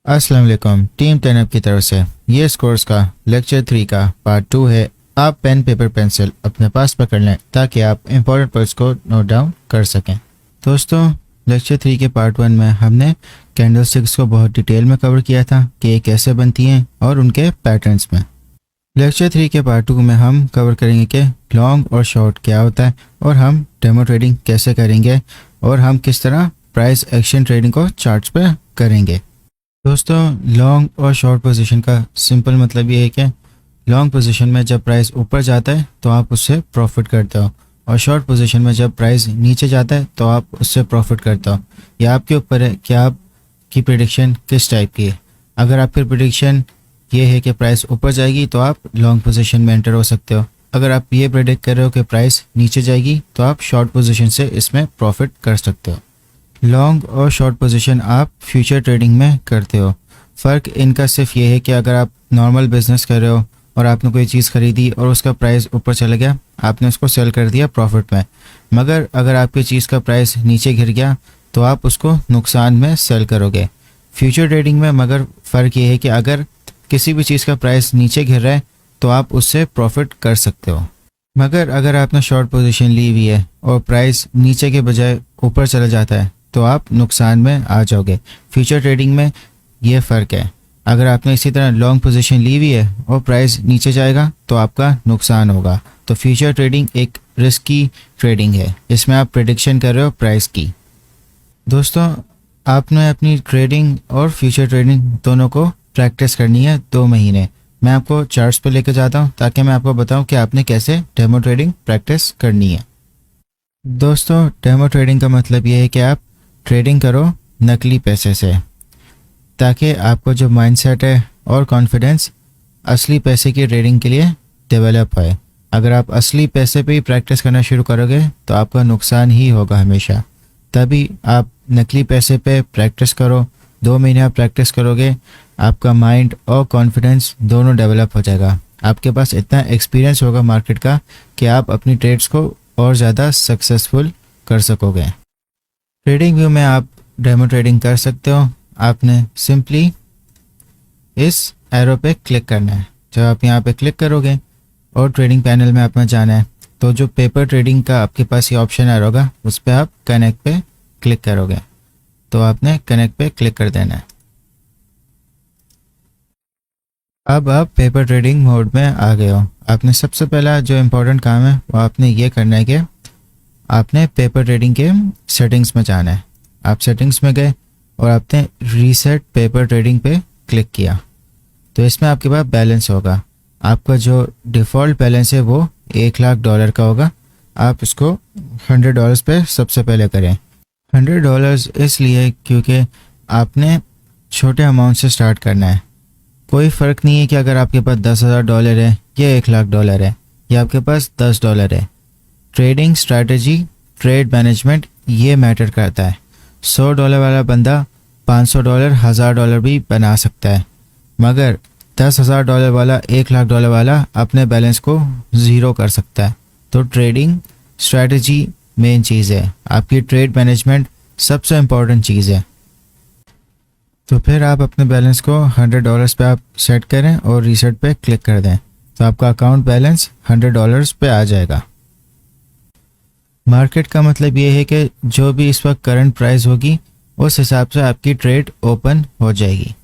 अस्सलाम वालेकुम। Team 10 up की तरफ से ये इस कोर्स का लेक्चर 3 का पार्ट 2 है। आप पेन पेपर पेंसिल अपने पास पकड़ लें ताकि आप इंपॉर्टेंट पॉइंट्स को नोट डाउन कर सकें। दोस्तों, लेक्चर 3 के पार्ट 1 में हमने कैंडलस्टिक्स को बहुत डिटेल में कवर किया था कि ये कैसे बनती हैं और उनके पैटर्न्स में। लेक्चर 3 के पार्ट 2 में हम कवर करेंगे कि लॉन्ग और शॉर्ट क्या होता है और हम डेमो ट्रेडिंग कैसे करेंगे और हम किस तरह प्राइस एक्शन ट्रेडिंग को चार्ट्स पे करेंगे। दोस्तों, लॉन्ग और शॉर्ट पोजीशन का सिंपल मतलब ये है कि लॉन्ग पोजीशन में जब प्राइस ऊपर जाता है तो आप उससे प्रॉफिट करते हो और शॉर्ट पोजीशन में जब प्राइस नीचे जाता है तो आप उससे प्रॉफिट करते हो। यह आपके ऊपर है कि आपकी प्रेडिक्शन किस टाइप की है। अगर आपकी प्रेडिक्शन ये है कि प्राइस ऊपर जाएगी तो आप लॉन्ग पोजीशन में एंटर हो सकते हो। अगर आप ये प्रेडिक्ट कर रहे हो कि प्राइस नीचे जाएगी तो आप शॉर्ट पोजीशन से इसमें प्रॉफिट कर सकते हो। लॉन्ग और शॉर्ट पोजीशन आप फ्यूचर ट्रेडिंग में करते हो। फ़र्क इनका सिर्फ ये है कि अगर आप नॉर्मल बिजनेस कर रहे हो और आपने कोई चीज़ खरीदी और उसका प्राइस ऊपर चला गया, आपने उसको सेल कर दिया प्रॉफिट में। मगर अगर आपकी चीज़ का प्राइस नीचे गिर गया तो आप उसको नुकसान में सेल करोगे। फ्यूचर ट्रेडिंग में मगर फ़र्क ये है कि अगर किसी भी चीज़ का प्राइस नीचे गिर रहा है तो आप उससे प्रॉफिट कर सकते हो। मगर अगर आपने शॉर्ट पोजीशन ली हुई है और प्राइस नीचे के बजाय ऊपर चला जाता है तो आप नुकसान में आ जाओगे। फ्यूचर ट्रेडिंग में ये फ़र्क है। अगर आपने इसी तरह लॉन्ग पोजीशन ली हुई है और प्राइस नीचे जाएगा तो आपका नुकसान होगा। तो फ्यूचर ट्रेडिंग एक रिस्की ट्रेडिंग है, इसमें आप प्रेडिक्शन कर रहे हो प्राइस की। दोस्तों, आपने अपनी ट्रेडिंग और फ्यूचर ट्रेडिंग दोनों को प्रैक्टिस करनी है 2 महीने। मैं आपको चार्ट्स पे लेकर जाता हूँ ताकि मैं आपको बताऊँ कि आपने कैसे डेमो ट्रेडिंग प्रैक्टिस करनी है। दोस्तों, डेमो ट्रेडिंग का मतलब ये है कि आप ट्रेडिंग करो नकली पैसे से ताकि आपको जो माइंडसेट है और कॉन्फिडेंस असली पैसे की ट्रेडिंग के लिए डेवलप है। अगर आप असली पैसे पे ही प्रैक्टिस करना शुरू करोगे तो आपका नुकसान ही होगा हमेशा। तभी आप नकली पैसे पे प्रैक्टिस करो। 2 महीने आप प्रैक्टिस करोगे, आपका माइंड और कॉन्फिडेंस दोनों डेवलप हो जाएगा। आपके पास इतना एक्सपीरियंस होगा मार्केट का कि आप अपनी ट्रेड्स को और ज़्यादा सक्सेसफुल कर सकोगे। ट्रेडिंग व्यू में आप डेमो ट्रेडिंग कर सकते हो। आपने सिंपली इस एरो पे क्लिक करना है। जब आप यहाँ पे क्लिक करोगे और ट्रेडिंग पैनल में आपने जाना है तो जो पेपर ट्रेडिंग का आपके पास ये ऑप्शन आ रहा होगा उस पर आप कनेक्ट पे क्लिक करोगे। तो आपने कनेक्ट पे क्लिक कर देना है। अब आप पेपर ट्रेडिंग मोड में आ गए हो। आपने सबसे पहला जो इम्पोर्टेंट काम है वो आपने ये करना है कि आपने पेपर ट्रेडिंग के सेटिंग्स में जाना है। आप सेटिंग्स में गए और आपने रीसेट पेपर ट्रेडिंग पे क्लिक किया तो इसमें आपके पास बैलेंस होगा। आपका जो डिफ़ॉल्ट बैलेंस है वो $1,00,000 का होगा। आप इसको $100 पे सबसे पहले करें। $100 इसलिए क्योंकि आपने छोटे अमाउंट से स्टार्ट करना है। कोई फ़र्क नहीं है कि अगर आपके पास $10,000 है या $1,00,000 है या आपके पास $10 है। ट्रेडिंग स्ट्रैटेजी, ट्रेड मैनेजमेंट ये मैटर करता है। $100 वाला बंदा $500, $1,000 भी बना सकता है, मगर $10,000 वाला, $1,00,000 वाला अपने बैलेंस को ज़ीरो कर सकता है। तो ट्रेडिंग स्ट्रैटेजी मेन चीज़ है। आपकी ट्रेड मैनेजमेंट सबसे इम्पोर्टेंट चीज़ है। तो फिर आप अपने बैलेंस को $100 पे आप सेट करें और रीसेट पे क्लिक कर दें तो आपका अकाउंट बैलेंस $100 पे आ जाएगा। मार्केट का मतलब ये है कि जो भी इस वक्त करंट प्राइस होगी उस हिसाब से आपकी ट्रेड ओपन हो जाएगी।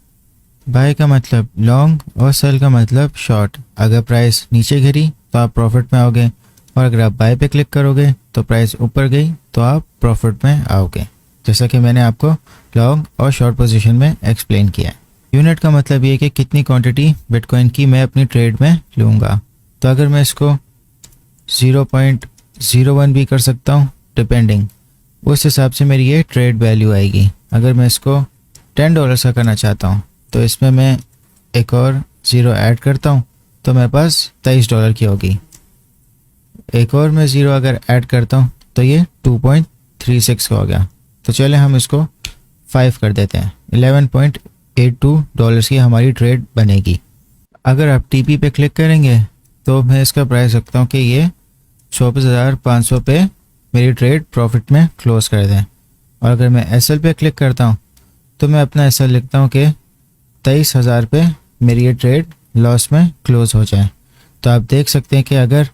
बाय का मतलब लॉन्ग और सेल का मतलब शॉर्ट। अगर प्राइस नीचे गिरी तो आप प्रॉफिट में आओगे और अगर आप बाय पे क्लिक करोगे तो प्राइस ऊपर गई तो आप प्रॉफिट में आओगे, जैसा कि मैंने आपको लॉन्ग और शॉर्ट पोजीशन में एक्सप्लेन किया। यूनिट का मतलब ये है कि कितनी क्वांटिटी बिटकॉइन की मैं अपनी ट्रेड में लूँगा। तो अगर मैं इसको 0.01 भी कर सकता हूँ डिपेंडिंग, उस हिसाब से मेरी ये ट्रेड वैल्यू आएगी। अगर मैं इसको $10 का करना चाहता हूँ तो इसमें मैं एक और 0 ऐड करता हूँ तो मेरे पास $23 की होगी। एक और मैं 0 अगर ऐड करता हूँ तो ये 2.36 का हो गया। तो चले हम इसको 5 कर देते हैं। $11.82 की हमारी ट्रेड बनेगी। अगर आप टीपी पे क्लिक करेंगे तो मैं इसका प्राइस रखता हूँ कि ये 24,500 पे मेरी ट्रेड प्रॉफिट में क्लोज कर दें। और अगर मैं एसएल पे क्लिक करता हूँ तो मैं अपना एसएल लिखता हूँ कि 23,000 पे मेरी ये ट्रेड लॉस में क्लोज हो जाए। तो आप देख सकते हैं कि अगर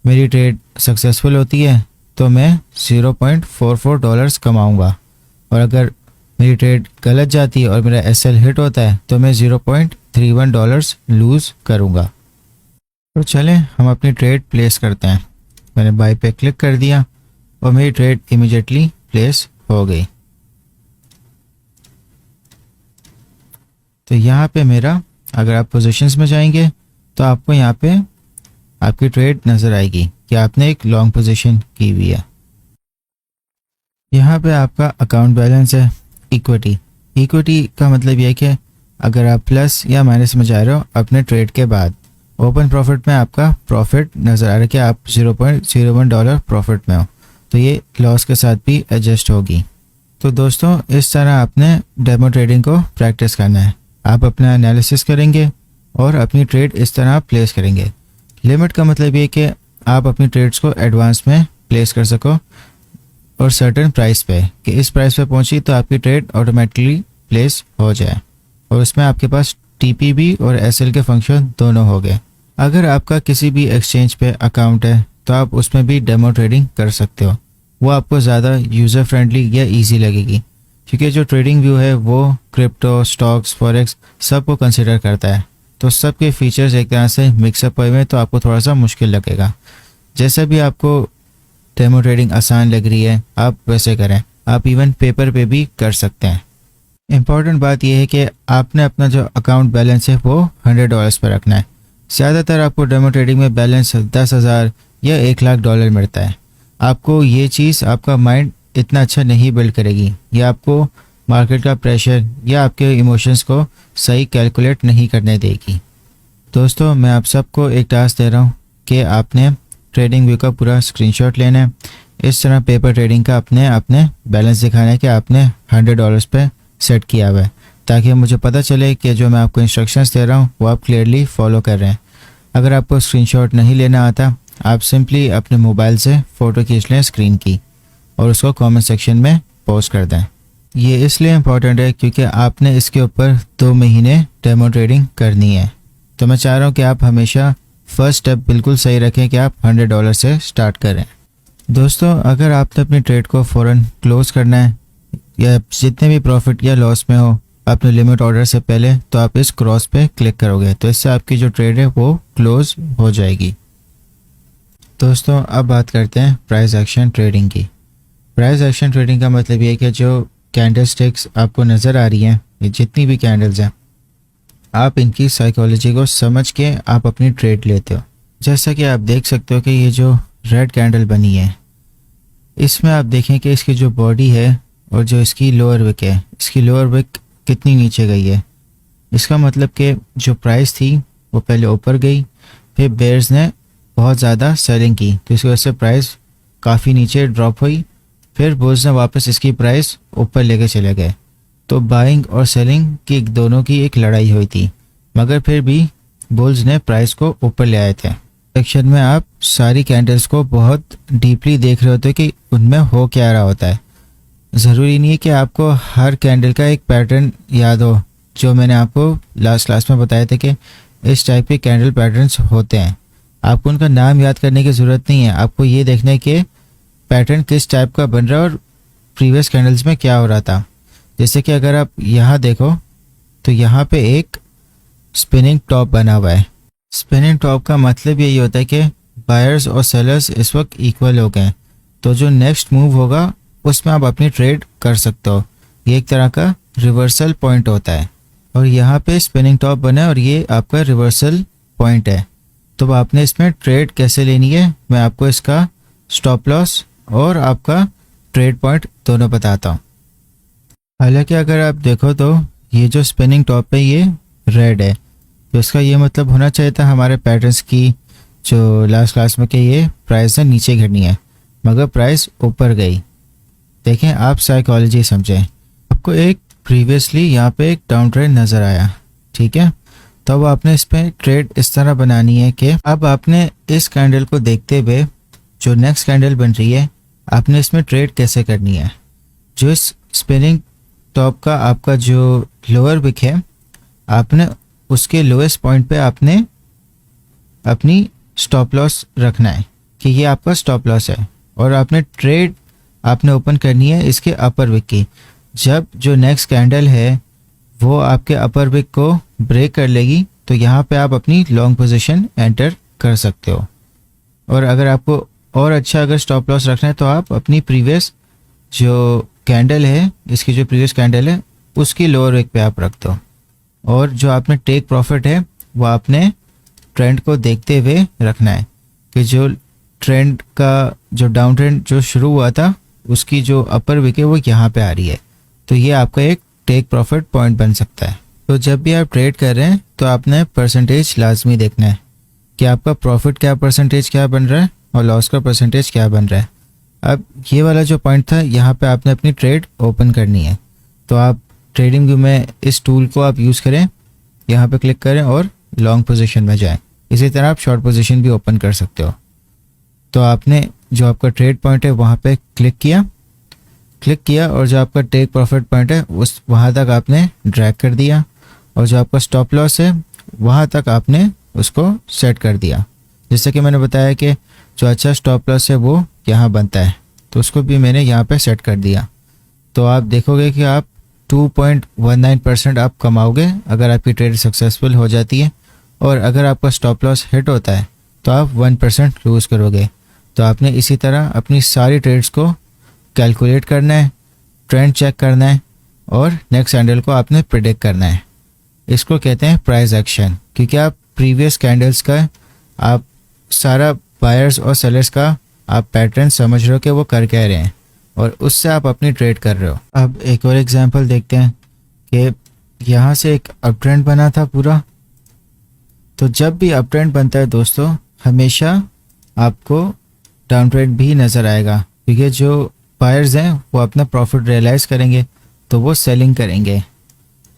मेरी ट्रेड सक्सेसफुल होती है तो मैं $0.44 कमाऊंगा, और अगर मेरी ट्रेड गलत जाती है और मेरा एसएल हिट होता है तो मैं $0.31 लूज़ करूंगा। तो चलें हम अपनी ट्रेड प्लेस करते हैं। मैंने बाय पे क्लिक कर दिया और मेरी ट्रेड इमीडिएटली प्लेस हो गई। तो यहाँ पे मेरा, अगर आप पोजीशंस में जाएंगे तो आपको यहाँ पे आपकी ट्रेड नज़र आएगी कि आपने एक लॉन्ग पोजीशन की हुई है। यहाँ पे आपका अकाउंट बैलेंस है, इक्विटी। इक्विटी का मतलब ये है कि अगर आप प्लस या माइनस में जा रहे हो अपने ट्रेड के बाद, ओपन प्रॉफिट में आपका प्रॉफिट नज़र आ रहा है कि आप $0.01 प्रॉफिट में हो, तो ये लॉस के साथ भी एडजस्ट होगी। तो दोस्तों इस तरह आपने डेमो ट्रेडिंग को प्रैक्टिस करना है। आप अपना एनालिसिस करेंगे और अपनी ट्रेड इस तरह प्लेस करेंगे। लिमिट का मतलब ये कि आप अपनी ट्रेड्स को एडवांस में प्लेस कर सको और सर्टेन प्राइस पे, कि इस प्राइस पे पहुंची तो आपकी ट्रेड ऑटोमेटिकली प्लेस हो जाए, और उसमें आपके पास टीपीबी और एसएल के फंक्शन दोनों हो गए। अगर आपका किसी भी एक्सचेंज पे अकाउंट है तो आप उसमें भी डेमो ट्रेडिंग कर सकते हो। वो आपको ज़्यादा यूज़र फ्रेंडली या ईजी लगेगी, क्योंकि जो ट्रेडिंग व्यू है वो क्रिप्टो, स्टॉक्स, फॉरेक्स सबको कंसिडर करता है। तो सबके फीचर्स एक तरह से मिक्सअप हुए हैं, तो आपको थोड़ा सा मुश्किल लगेगा। जैसा भी आपको डेमो ट्रेडिंग आसान लग रही है आप वैसे करें। आप इवन पेपर पे भी कर सकते हैं। इम्पॉर्टेंट बात यह है कि आपने अपना जो अकाउंट बैलेंस है वो $100 पर रखना है। ज़्यादातर आपको डेमो ट्रेडिंग में बैलेंस 10,000 या $1,00,000 मिलता है। आपको ये चीज़, आपका माइंड इतना अच्छा नहीं बिल्ड करेगी, या आपको मार्केट का प्रेशर या आपके इमोशंस को सही कैलकुलेट नहीं करने देगी। दोस्तों मैं आप सबको एक टास्क दे रहा हूँ कि आपने ट्रेडिंग व्यू का पूरा स्क्रीनशॉट लेना है। इस तरह पेपर ट्रेडिंग का अपने बैलेंस दिखाना है कि आपने $100 पे सेट किया हुआ है, ताकि मुझे पता चले कि जो मैं आपको इंस्ट्रक्शंस दे रहा हूँ वो आप क्लियरली फॉलो कर रहे हैं। अगर आपको स्क्रीनशॉट नहीं लेना आता, आप सिंपली अपने मोबाइल से फ़ोटो खींच लें स्क्रीन की और उसको कमेंट सेक्शन में पोस्ट कर दें। ये इसलिए इम्पॉर्टेंट है क्योंकि आपने इसके ऊपर 2 महीने डेमो ट्रेडिंग करनी है। तो मैं चाह रहा हूँ कि आप हमेशा फर्स्ट स्टेप बिल्कुल सही रखें कि आप $100 से स्टार्ट करें। दोस्तों अगर आपने अपनी ट्रेड को फ़ौरन क्लोज करना है, या जितने भी प्रॉफिट या लॉस में हो अपने लिमिट ऑर्डर से पहले, तो आप इस क्रॉस पे क्लिक करोगे, तो इससे आपकी जो ट्रेड है वो क्लोज हो जाएगी। दोस्तों अब बात करते हैं प्राइस एक्शन ट्रेडिंग की। प्राइस एक्शन ट्रेडिंग का मतलब ये है कि जो कैंडल स्टिक्स आपको नज़र आ रही हैं, ये जितनी भी कैंडल्स हैं, आप इनकी साइकोलॉजी को समझ के आप अपनी ट्रेड लेते हो। जैसा कि आप देख सकते हो कि ये जो रेड कैंडल बनी है, इसमें आप देखें कि इसकी जो बॉडी है और जो इसकी लोअर विक है, इसकी लोअर विक कितनी नीचे गई है। इसका मतलब कि जो प्राइस थी वो पहले ऊपर गई, फिर बेयर्स ने बहुत ज़्यादा सेलिंग की, तो इसकी वजह से प्राइस काफ़ी नीचे ड्रॉप हुई, फिर बुल्स ने वापस इसकी प्राइस ऊपर लेके चले गए। तो बाइंग और सेलिंग की दोनों की एक लड़ाई हुई थी, मगर फिर भी बुल्स ने प्राइस को ऊपर ले आए थे। सेक्शन में आप सारी कैंडल्स को बहुत डीपली देख रहे होते हो कि उनमें हो क्या रहा होता है। ज़रूरी नहीं है कि आपको हर कैंडल का एक पैटर्न याद हो। जो मैंने आपको लास्ट क्लास में बताया था कि इस टाइप के कैंडल पैटर्न्स होते हैं, आपको उनका नाम याद करने की ज़रूरत नहीं है। आपको ये देखना है कि पैटर्न किस टाइप का बन रहा है और प्रीवियस कैंडल्स में क्या हो रहा था। जैसे कि अगर आप यहाँ देखो तो यहाँ पे एक स्पिनिंग टॉप बना हुआ है। स्पिनिंग टॉप का मतलब यही होता है कि बायर्स और सेलर्स इस वक्त इक्वल हो गए, तो जो नेक्स्ट मूव होगा उसमें आप अपनी ट्रेड कर सकते हो। ये एक तरह का रिवर्सल पॉइंट होता है, और यहाँ पे स्पिनिंग टॉप बना है और ये आपका रिवर्सल पॉइंट है। तो आपने इसमें ट्रेड कैसे लेनी है मैं आपको इसका स्टॉप लॉस और आपका ट्रेड पॉइंट दोनों बताता हूँ। हालांकि अगर आप देखो तो ये जो स्पिनिंग टॉप है ये रेड है, तो इसका ये मतलब होना चाहिए था हमारे पैटर्न्स की जो लास्ट क्लास में कि ये प्राइस है नीचे गिरनी है, मगर प्राइस ऊपर गई। देखें आप साइकोलॉजी समझें। आपको एक प्रीवियसली यहाँ पे एक डाउन ट्रेंड नज़र आया, ठीक है, तो अब आपने इस पर ट्रेड इस तरह बनानी है कि अब आपने इस कैंडल को देखते हुए जो नेक्स्ट कैंडल बन रही है आपने इसमें ट्रेड कैसे करनी है। जो इस स्पिनिंग टॉप का आपका जो लोअर विक है आपने उसके लोएस्ट पॉइंट पे आपने अपनी स्टॉप लॉस रखना है कि ये आपका स्टॉप लॉस है, और आपने ट्रेड आपने ओपन करनी है इसके अपर विक की। जब जो नेक्स्ट कैंडल है वो आपके अपर विक को ब्रेक कर लेगी तो यहाँ पे आप अपनी लॉन्ग पोजीशन एंटर कर सकते हो। और अगर आपको और अच्छा अगर स्टॉप लॉस रखना है तो आप अपनी प्रीवियस जो कैंडल है, इसकी जो प्रीवियस कैंडल है उसकी लोअर विक पे आप रख दो, और जो आपने टेक प्रॉफिट है वो आपने ट्रेंड को देखते हुए रखना है कि जो ट्रेंड का जो डाउन ट्रेंड जो शुरू हुआ था उसकी जो अपर विक है वो यहाँ पे आ रही है, तो ये आपका एक टेक प्रॉफिट पॉइंट बन सकता है। तो जब भी आप ट्रेड कर रहे हैं तो आपने परसेंटेज लाजमी देखना है कि आपका प्रॉफिट क्या परसेंटेज क्या बन रहा है और लॉस का परसेंटेज क्या बन रहा है। अब ये वाला जो पॉइंट था यहाँ पे आपने अपनी ट्रेड ओपन करनी है, तो आप ट्रेडिंग व्यू में इस टूल को आप यूज़ करें, यहाँ पे क्लिक करें और लॉन्ग पोजीशन में जाएं। इसी तरह आप शॉर्ट पोजीशन भी ओपन कर सकते हो। तो आपने जो आपका ट्रेड पॉइंट है वहाँ पे क्लिक किया और जो आपका टेक प्रॉफिट पॉइंट है उस वहाँ तक आपने ड्रैग कर दिया, और जो आपका स्टॉप लॉस है वहाँ तक आपने उसको सेट कर दिया। जैसे कि मैंने बताया कि जो अच्छा स्टॉप लॉस है वो यहाँ बनता है, तो उसको भी मैंने यहाँ पे सेट कर दिया। तो आप देखोगे कि आप 2.19% आप कमाओगे अगर आपकी ट्रेड सक्सेसफुल हो जाती है, और अगर आपका स्टॉप लॉस हिट होता है तो आप 1% लूज़ करोगे। तो आपने इसी तरह अपनी सारी ट्रेड्स को कैलकुलेट करना है, ट्रेंड चेक करना है, और नेक्स्ट कैंडल को आपने प्रिडिक्ट करना है। इसको कहते हैं प्राइस एक्शन, क्योंकि आप प्रीवियस कैंडल्स का आप सारा बायर्स और सेलर्स का आप पैटर्न समझ रहे हो कि वो कर क्या रहे हैं, और उससे आप अपनी ट्रेड कर रहे हो। अब एक और एग्जांपल देखते हैं कि यहाँ से एक अप ट्रेंड बना था पूरा। तो जब भी अप ट्रेंड बनता है दोस्तों, हमेशा आपको डाउन ट्रेंड भी नज़र आएगा, क्योंकि जो बायर्स हैं वो अपना प्रॉफिट रियलाइज़ करेंगे तो वो सेलिंग करेंगे।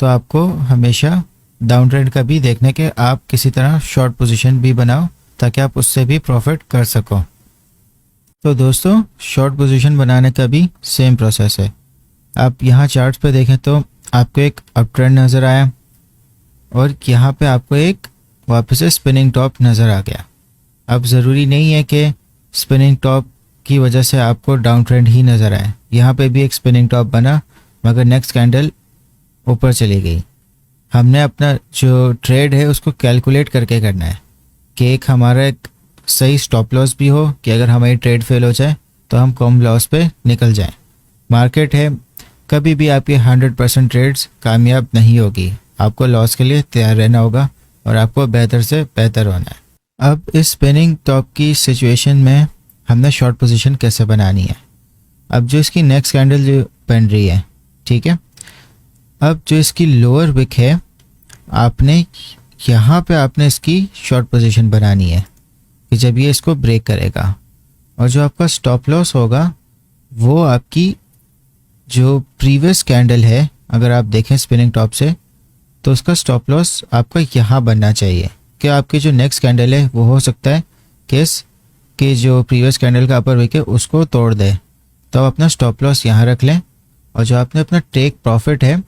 तो आपको हमेशा डाउन ट्रेंड का भी देखने के आप किसी तरह शॉर्ट पोजीशन भी बनाओ ताकि आप उससे भी प्रॉफिट कर सको। तो दोस्तों शॉर्ट पोजीशन बनाने का भी सेम प्रोसेस है। आप यहाँ चार्ट्स पे देखें तो आपको एक अप ट्रेंड नज़र आया, और यहाँ पे आपको एक वापस से स्पिनिंग टॉप नज़र आ गया। अब ज़रूरी नहीं है कि स्पिनिंग टॉप की वजह से आपको डाउन ट्रेंड ही नज़र आए। यहाँ पे भी एक स्पिनिंग टॉप बना, मगर नेक्स्ट कैंडल ऊपर चली गई। हमने अपना जो ट्रेड है उसको कैलकुलेट करके करना है कि एक हमारा एक सही स्टॉप लॉस भी हो कि अगर हमारी ट्रेड फेल हो जाए तो हम कम लॉस पे निकल जाएं। मार्केट है, कभी भी आपकी 100% ट्रेड्स कामयाब नहीं होगी, आपको लॉस के लिए तैयार रहना होगा और आपको बेहतर से बेहतर होना है। अब इस स्पिनिंग टॉप की सिचुएशन में हमने शॉर्ट पोजीशन कैसे बनानी है। अब जो इसकी नेक्स्ट कैंडल जो बन रही है, ठीक है, अब जो इसकी लोअर विक है आपने यहाँ पे आपने इसकी शॉर्ट पोजीशन बनानी है कि जब ये इसको ब्रेक करेगा, और जो आपका स्टॉप लॉस होगा वो आपकी जो प्रीवियस कैंडल है, अगर आप देखें स्पिनिंग टॉप से तो उसका स्टॉप लॉस आपका यहाँ बनना चाहिए कि आपकी जो नेक्स्ट कैंडल है वो हो सकता है कि जो प्रीवियस कैंडल का अपर विक है उसको तोड़ दे, तो आप अपना स्टॉप लॉस यहाँ रख लें, और जो आपने अपना टेक प्रॉफिट है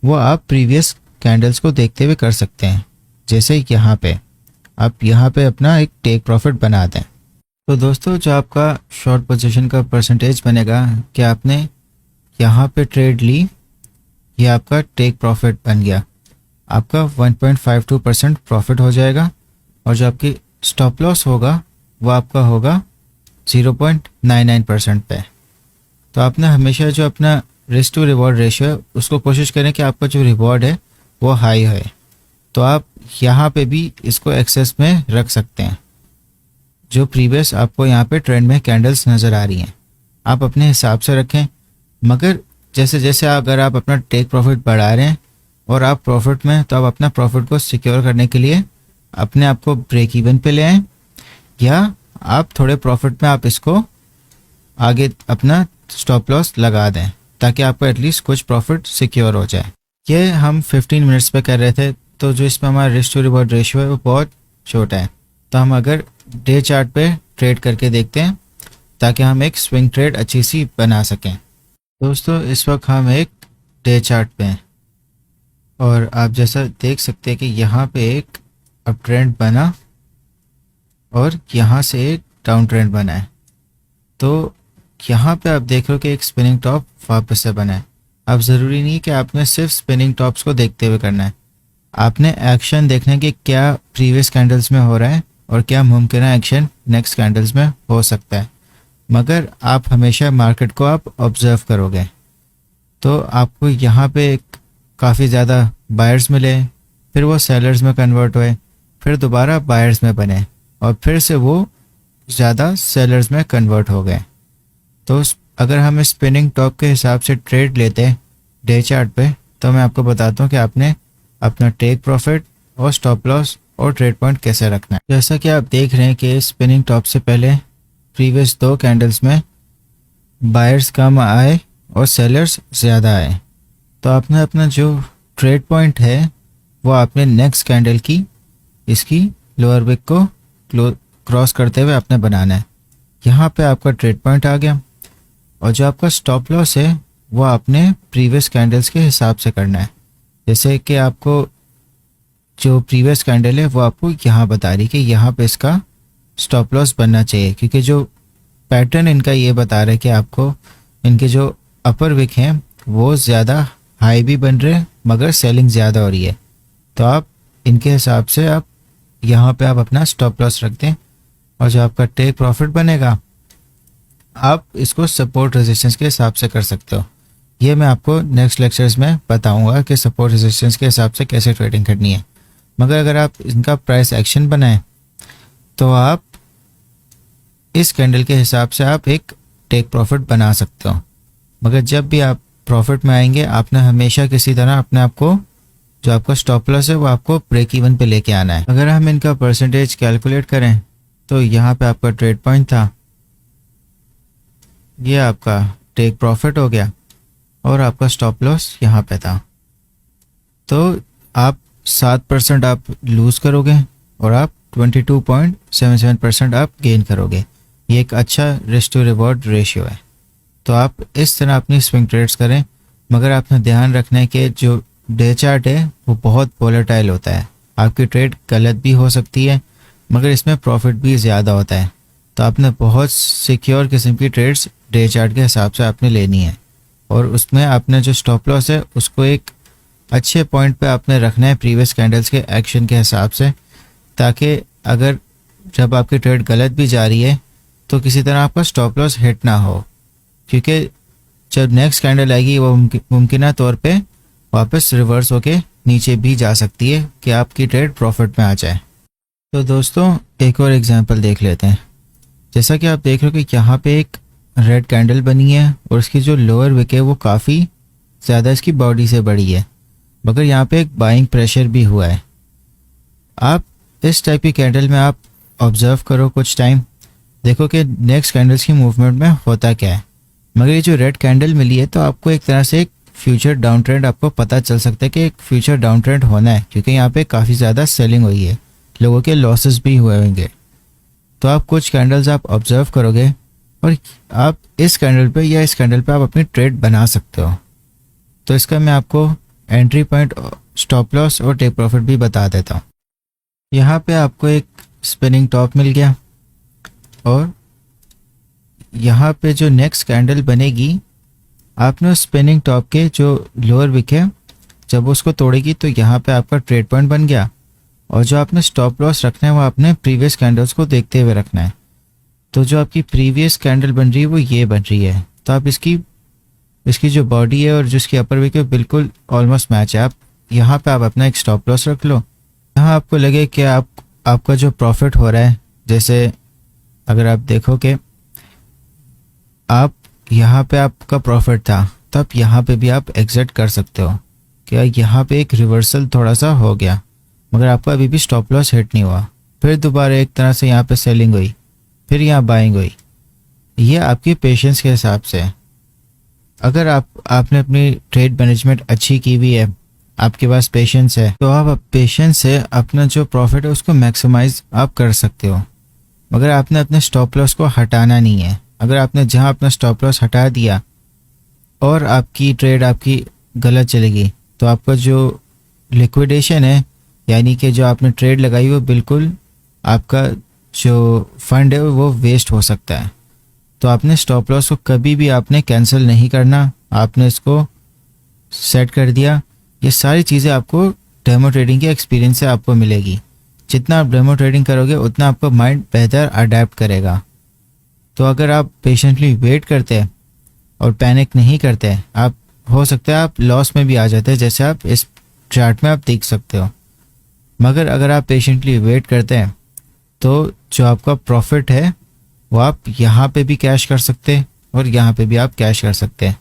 वो आप प्रीवियस कैंडल्स को देखते हुए कर सकते हैं। जैसे यहाँ पे आप यहाँ पे अपना एक टेक प्रॉफिट बना दें। तो दोस्तों जो आपका शॉर्ट पोजीशन का परसेंटेज बनेगा कि आपने यहाँ पे ट्रेड ली, ये आपका टेक प्रॉफिट बन गया, आपका 1.52% प्रॉफिट हो जाएगा, और जो आपकी स्टॉप लॉस होगा वो आपका होगा 0.99% पे। तो आपने हमेशा जो अपना रिस्क टू रिवॉर्ड रेशियो है उसको कोशिश करें कि आपका जो रिवॉर्ड है वो हाई है। तो आप यहाँ पे भी इसको एक्सेस में रख सकते हैं। जो प्रीवियस आपको यहाँ पे ट्रेंड में कैंडल्स नज़र आ रही हैं आप अपने हिसाब से रखें, मगर जैसे जैसे अगर आप अपना टेक प्रॉफिट बढ़ा रहे हैं और आप प्रॉफिट में, तो आप अपना प्रॉफिट को सिक्योर करने के लिए अपने आप को ब्रेक इवन पे ले आएँ, या आप थोड़े प्रॉफिट में आप इसको आगे अपना स्टॉप लॉस लगा दें ताकि आपको एटलीस्ट कुछ प्रॉफिट सिक्योर हो जाए। ये हम 15 मिनट्स पे कर रहे थे, तो जो इसमें हमारा रिस्क टू रिवॉर्ड रेशियो है वो बहुत छोटा है। तो हम अगर डे चार्ट पे ट्रेड करके देखते हैं ताकि हम एक स्विंग ट्रेड अच्छी सी बना सकें। दोस्तों इस वक्त हम एक डे चार्ट पे हैं, और आप जैसा देख सकते हैं कि यहाँ पे एक अप ट्रेंड बना और यहाँ से एक डाउन ट्रेंड बना है। तो यहाँ पे आप देख रहे हो कि एक स्पिनिंग टॉप वापस से बना है। अब ज़रूरी नहीं कि आपने सिर्फ स्पिनिंग टॉप्स को देखते हुए करना है, आपने एक्शन देखना कि क्या प्रीवियस कैंडल्स में हो रहा है और क्या मुमकिन एक्शन नेक्स्ट कैंडल्स में हो सकता है। मगर आप हमेशा मार्केट को आप ऑब्जर्व करोगे तो आपको यहाँ पे काफ़ी ज़्यादा बायर्स मिले, फिर वो सेलर्स में कन्वर्ट हुए, फिर दोबारा बायर्स में बने और फिर से वो ज़्यादा सेलर्स में कन्वर्ट हो गए। तो अगर हम स्पिनिंग टॉप के हिसाब से ट्रेड लेते हैं डे चार्ट पे, तो मैं आपको बताता हूँ कि आपने अपना टेक प्रॉफिट और स्टॉप लॉस और ट्रेड पॉइंट कैसे रखना है। जैसा कि आप देख रहे हैं कि स्पिनिंग टॉप से पहले प्रीवियस 2 कैंडल्स में बायर्स कम आए और सेलर्स ज़्यादा आए। तो आपने अपना जो ट्रेड पॉइंट है वो आपने नेक्स्ट कैंडल की इसकी लोअर विक को क्रॉस करते हुए आपने बनाना है। यहाँ पे आपका ट्रेड पॉइंट आ गया और जो आपका स्टॉप लॉस है वो आपने प्रीवियस कैंडल्स के हिसाब से करना है। जैसे कि आपको जो प्रीवियस कैंडल है वो आपको यहाँ बता रही कि यहाँ पे इसका स्टॉप लॉस बनना चाहिए, क्योंकि जो पैटर्न इनका ये बता रहा है कि आपको इनके जो अपर विक हैं वो ज़्यादा हाई भी बन रहे हैं मगर सेलिंग ज़्यादा हो रही है। तो आप इनके हिसाब से आप यहाँ पे आप अपना स्टॉप लॉस रख दें और जो आपका टेक प्रॉफिट बनेगा आप इसको सपोर्ट रेजिस्टेंस के हिसाब से कर सकते हो। ये मैं आपको नेक्स्ट लेक्चर्स में बताऊंगा कि सपोर्ट रेजिस्टेंस के हिसाब से कैसे ट्रेडिंग करनी है। मगर अगर आप इनका प्राइस एक्शन बनाएं तो आप इस कैंडल के हिसाब से आप एक टेक प्रॉफिट बना सकते हो। मगर जब भी आप प्रॉफिट में आएंगे आपने हमेशा किसी तरह अपने आप को जो आपका स्टॉप लॉस है वो आपको ब्रेक इवन पे लेके आना है। अगर हम इनका परसेंटेज कैलकुलेट करें तो यहाँ पे आपका ट्रेड पॉइंट था, ये आपका टेक प्रॉफिट हो गया और आपका स्टॉप लॉस यहाँ पे था। तो आप 7% आप लूज़ करोगे और आप 22.77% आप गेन करोगे। ये एक अच्छा रिस्क टू रिवॉर्ड रेशियो है। तो आप इस तरह अपनी स्विंग ट्रेड्स करें, मगर आपने ध्यान रखना है कि जो डे चार्ट है वो बहुत वोलेटाइल होता है। आपकी ट्रेड गलत भी हो सकती है मगर इसमें प्रॉफिट भी ज़्यादा होता है। तो आपने बहुत सिक्योर किस्म की ट्रेड्स डे चार्ट के हिसाब से आपने लेनी है और उसमें आपने जो स्टॉप लॉस है उसको एक अच्छे पॉइंट पे आपने रखना है प्रीवियस कैंडल्स के एक्शन के हिसाब से, ताकि अगर जब आपकी ट्रेड गलत भी जा रही है तो किसी तरह आपका स्टॉप लॉस हिट ना हो, क्योंकि जब नेक्स्ट कैंडल आएगी वो मुमकिन तौर पे वापस रिवर्स होके नीचे भी जा सकती है कि आपकी ट्रेड प्रॉफिट में आ जाए। तो दोस्तों एक और एग्जांपल देख लेते हैं। जैसा कि आप देख रहे हो कि यहाँ पे एक रेड कैंडल बनी है और उसकी जो लोअर विक है वो काफ़ी ज़्यादा इसकी बॉडी से बड़ी है, मगर यहाँ पे एक बाइंग प्रेशर भी हुआ है। आप इस टाइप की कैंडल में आप ऑब्जर्व करो कुछ टाइम, देखो कि नेक्स्ट कैंडल्स की मूवमेंट में होता क्या है। मगर ये जो रेड कैंडल मिली है तो आपको एक तरह से एक फ्यूचर डाउन ट्रेंड आपको पता चल सकता है कि एक फ्यूचर डाउन ट्रेंड होना है, क्योंकि यहाँ पे काफ़ी ज़्यादा सेलिंग हुई है, लोगों के लॉसेस भी हुए होंगे। तो आप कुछ कैंडल्स आप ऑब्जर्व करोगे और आप इस कैंडल पे या इस कैंडल पे आप अपनी ट्रेड बना सकते हो। तो इसका मैं आपको एंट्री पॉइंट, स्टॉप लॉस और टेक प्रॉफिट भी बता देता हूँ। यहाँ पे आपको एक स्पिनिंग टॉप मिल गया और यहाँ पे जो नेक्स्ट कैंडल बनेगी आपने उस स्पिनिंग टॉप के जो लोअर विक है जब उसको तोड़ेगी तो यहाँ पे आपका ट्रेड पॉइंट बन गया और जो आपने स्टॉप लॉस रखना है वो आपने प्रीवियस कैंडल्स को देखते हुए रखना है। तो जो आपकी प्रीवियस कैंडल बन रही है वो ये बन रही है, तो आप इसकी जो बॉडी है और जो इसकी अपर विक है बिल्कुल ऑलमोस्ट मैच है। आप यहाँ पे आप अपना एक स्टॉप लॉस रख लो। यहाँ आपको लगे कि आपका जो प्रॉफिट हो रहा है, जैसे अगर आप देखो कि आप यहाँ पे आपका प्रॉफिट था तो आप यहाँ पे भी आप एग्जिट कर सकते हो। क्या यहाँ पे एक रिवर्सल थोड़ा सा हो गया मगर आपका अभी भी स्टॉप लॉस हिट नहीं हुआ, फिर दोबारा एक तरह से यहाँ पे सेलिंग हुई, फिर यहाँ बाइंग हुई। ये आपकी पेशेंस के हिसाब से है। अगर आपने अपनी ट्रेड मैनेजमेंट अच्छी की हुई है, आपके पास पेशेंस है, तो आप पेशेंस से अपना जो प्रॉफिट है उसको मैक्सिमाइज आप कर सकते हो। मगर आपने अपने स्टॉप लॉस को हटाना नहीं है। अगर आपने जहां अपना स्टॉप लॉस हटा दिया और आपकी ट्रेड आपकी गलत चलेगी तो आपका जो लिक्विडेशन है, यानी कि जो आपने ट्रेड लगाई वो बिल्कुल आपका जो फंड है वो वेस्ट हो सकता है। तो आपने स्टॉप लॉस को कभी भी आपने कैंसिल नहीं करना, आपने इसको सेट कर दिया। ये सारी चीज़ें आपको डेमो ट्रेडिंग के एक्सपीरियंस से आपको मिलेगी। जितना आप डेमो ट्रेडिंग करोगे उतना आपका माइंड बेहतर अडेप्ट करेगा। तो अगर आप पेशेंटली वेट करते हैं और पैनिक नहीं करते हैं, आप हो सकता है आप लॉस में भी आ जाते हैं, जैसे आप इस चार्ट में आप देख सकते हो। मगर अगर आप पेशेंटली वेट करते हैं तो जो आपका प्रॉफिट है वो आप यहाँ पे भी कैश कर सकते हैं और यहाँ पे भी आप कैश कर सकते हैं,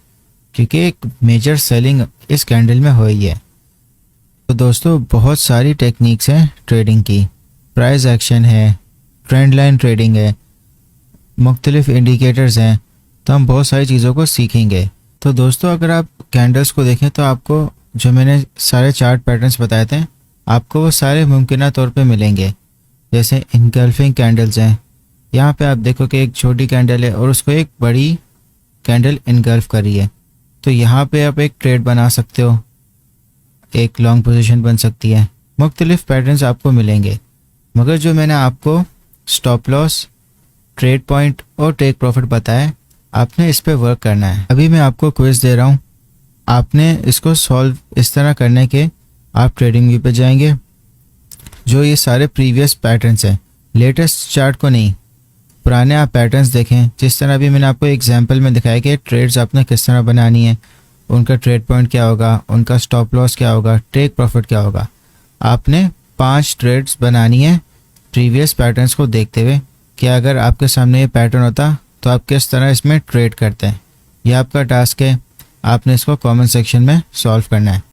क्योंकि एक मेजर सेलिंग इस कैंडल में हुई है। तो दोस्तों बहुत सारी टेक्निक्स हैं ट्रेडिंग की, प्राइस एक्शन है, ट्रेंड लाइन ट्रेडिंग है, मुख्तलिफ इंडिकेटर्स हैं। तो हम बहुत सारी चीज़ों को सीखेंगे। तो दोस्तों अगर आप कैंडल्स को देखें तो आपको जो मैंने सारे चार्ट पैटर्न्स बताए थे आपको वो सारे मुमकिन तौर पे मिलेंगे। जैसे इनगल्फिंग कैंडल्स हैं, यहाँ पे आप देखो कि एक छोटी कैंडल है और उसको एक बड़ी कैंडल इनगल्फ कर रही है। तो यहाँ पे आप एक ट्रेड बना सकते हो, एक लॉन्ग पोजीशन बन सकती है। मुख्तलिफ पैटर्न्स आपको मिलेंगे, मगर जो मैंने आपको स्टॉप लॉस, ट्रेड पॉइंट और टेक प्रॉफिट बताया, आपने इस पे वर्क करना है। अभी मैं आपको क्विज दे रहा हूँ, आपने इसको सॉल्व इस तरह करने के आप ट्रेडिंग व्यू पे जाएंगे। जो ये सारे प्रीवियस पैटर्न्स हैं, लेटेस्ट चार्ट को नहीं, पुराने आप पैटर्न्स देखें। जिस तरह अभी मैंने आपको एग्जांपल में दिखाया कि ट्रेड्स आपने किस तरह बनानी है, उनका ट्रेड पॉइंट क्या होगा, उनका स्टॉप लॉस क्या होगा, टेक प्रॉफिट क्या होगा। आपने 5 ट्रेड्स बनानी है प्रीवियस पैटर्न्स को देखते हुए कि अगर आपके सामने ये पैटर्न होता तो आप किस तरह इसमें ट्रेड करते हैं। यह आपका टास्क है, आपने इसको कमेंट सेक्शन में सॉल्व करना है।